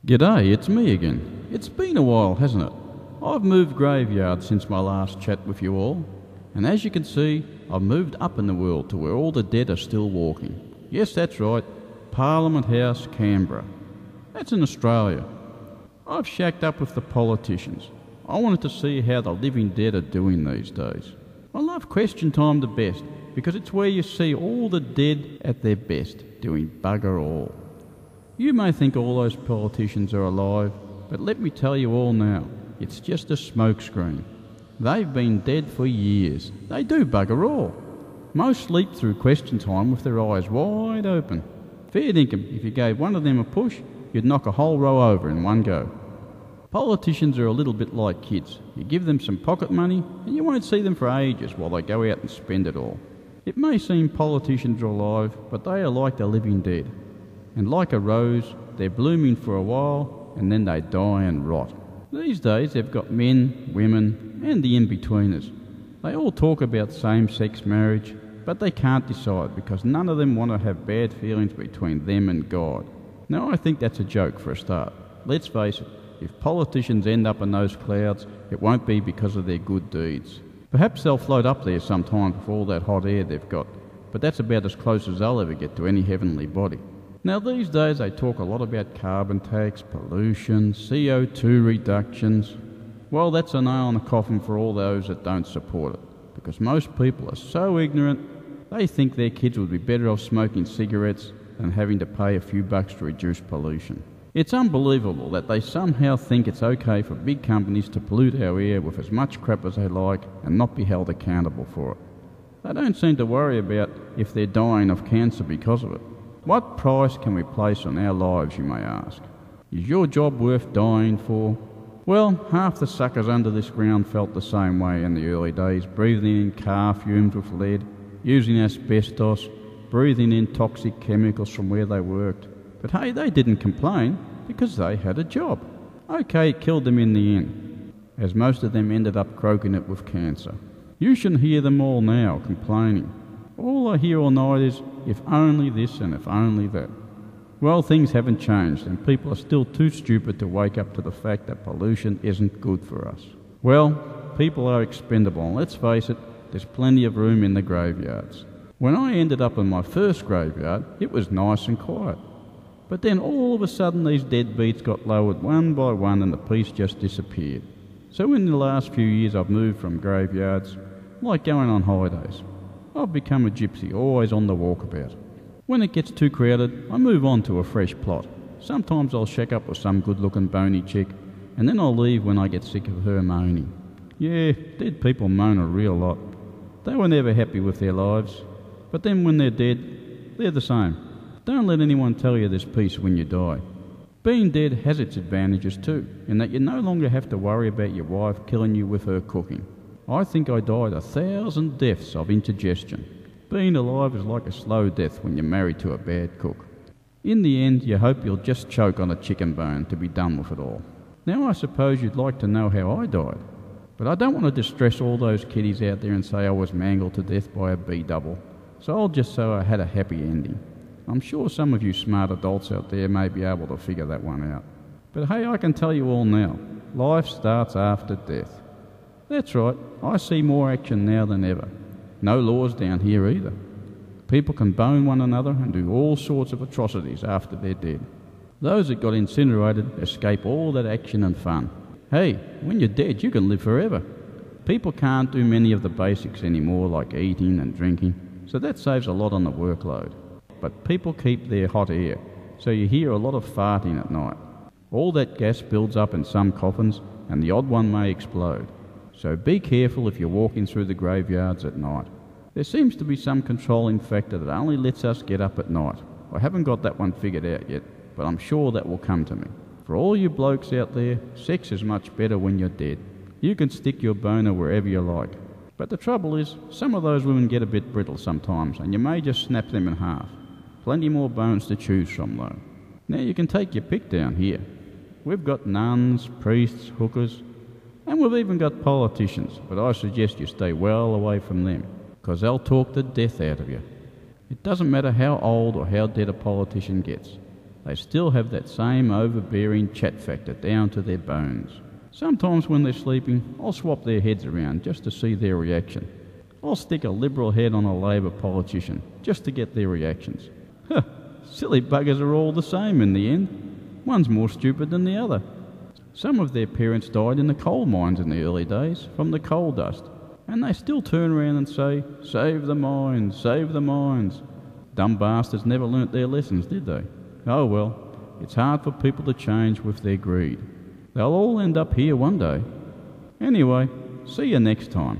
G'day, it's me again. It's been a while, hasn't it? I've moved graveyards since my last chat with you all, and as you can see, I've moved up in the world to where all the dead are still walking. Yes, that's right, Parliament House, Canberra. That's in Australia. I've shacked up with the politicians. I wanted to see how the living dead are doing these days. I love Question Time the best because it's where you see all the dead at their best, doing bugger all. You may think all those politicians are alive, but let me tell you all now, it's just a smokescreen. They've been dead for years. They do bugger all. Most sleep through Question Time with their eyes wide open. Fair dinkum, if you gave one of them a push, you'd knock a whole row over in one go. Politicians are a little bit like kids. You give them some pocket money and you won't see them for ages while they go out and spend it all. It may seem politicians are alive, but they are like the living dead. And like a rose, they're blooming for a while and then they die and rot. These days they've got men, women and the in-betweeners. They all talk about same-sex marriage, but they can't decide because none of them want to have bad feelings between them and God. Now I think that's a joke for a start. Let's face it, if politicians end up in those clouds, it won't be because of their good deeds. Perhaps they'll float up there sometime with all that hot air they've got, but that's about as close as they'll ever get to any heavenly body. Now these days they talk a lot about carbon tax, pollution, CO2 reductions. Well, that's a nail in the coffin for all those that don't support it, because most people are so ignorant they think their kids would be better off smoking cigarettes than having to pay a few bucks to reduce pollution. It's unbelievable that they somehow think it's okay for big companies to pollute our air with as much crap as they like and not be held accountable for it. They don't seem to worry about if they're dying of cancer because of it. What price can we place on our lives, you may ask? Is your job worth dying for? Well, half the suckers under this ground felt the same way in the early days, breathing in car fumes with lead, using asbestos, breathing in toxic chemicals from where they worked. But hey, they didn't complain because they had a job. Okay, it killed them in the end, as most of them ended up croaking it with cancer. You shouldn't hear them all now complaining. All I hear all night is, if only this and if only that. Well, things haven't changed and people are still too stupid to wake up to the fact that pollution isn't good for us. Well, people are expendable and let's face it, there's plenty of room in the graveyards. When I ended up in my first graveyard, it was nice and quiet. But then all of a sudden these deadbeats got lowered one by one and the peace just disappeared. So in the last few years I've moved from graveyards, like going on holidays. I've become a gypsy, always on the walkabout. When it gets too crowded, I move on to a fresh plot. Sometimes I'll shack up with some good-looking bony chick, and then I'll leave when I get sick of her moaning. Yeah, dead people moan a real lot. They were never happy with their lives, but then when they're dead, they're the same. Don't let anyone tell you there's peace when you die. Being dead has its advantages too, in that you no longer have to worry about your wife killing you with her cooking. I think I died 1,000 deaths of indigestion. Being alive is like a slow death when you're married to a bad cook. In the end, you hope you'll just choke on a chicken bone to be done with it all. Now I suppose you'd like to know how I died, but I don't want to distress all those kiddies out there and say I was mangled to death by a B-double, so I'll just say I had a happy ending. I'm sure some of you smart adults out there may be able to figure that one out. But hey, I can tell you all now, life starts after death. That's right, I see more action now than ever. No laws down here either. People can bone one another and do all sorts of atrocities after they're dead. Those that got incinerated escape all that action and fun. Hey, when you're dead you can live forever. People can't do many of the basics anymore like eating and drinking, so that saves a lot on the workload. But people keep their hot air, so you hear a lot of farting at night. All that gas builds up in some coffins and the odd one may explode. So be careful if you're walking through the graveyards at night. There seems to be some controlling factor that only lets us get up at night. I haven't got that one figured out yet, but I'm sure that will come to me. For all you blokes out there, sex is much better when you're dead. You can stick your boner wherever you like. But the trouble is, some of those women get a bit brittle sometimes, and you may just snap them in half. Plenty more bones to choose from though. Now you can take your pick down here. We've got nuns, priests, hookers, and we've even got politicians, but I suggest you stay well away from them, because they'll talk the death out of you. It doesn't matter how old or how dead a politician gets. They still have that same overbearing chat factor down to their bones. Sometimes when they're sleeping, I'll swap their heads around just to see their reaction. I'll stick a Liberal head on a Labor politician just to get their reactions. Huh, silly buggers are all the same in the end. One's more stupid than the other. Some of their parents died in the coal mines in the early days from the coal dust, and they still turn around and say, "Save the mines, save the mines." Dumb bastards never learnt their lessons, did they? Oh well, it's hard for people to change with their greed. They'll all end up here one day. Anyway, see you next time.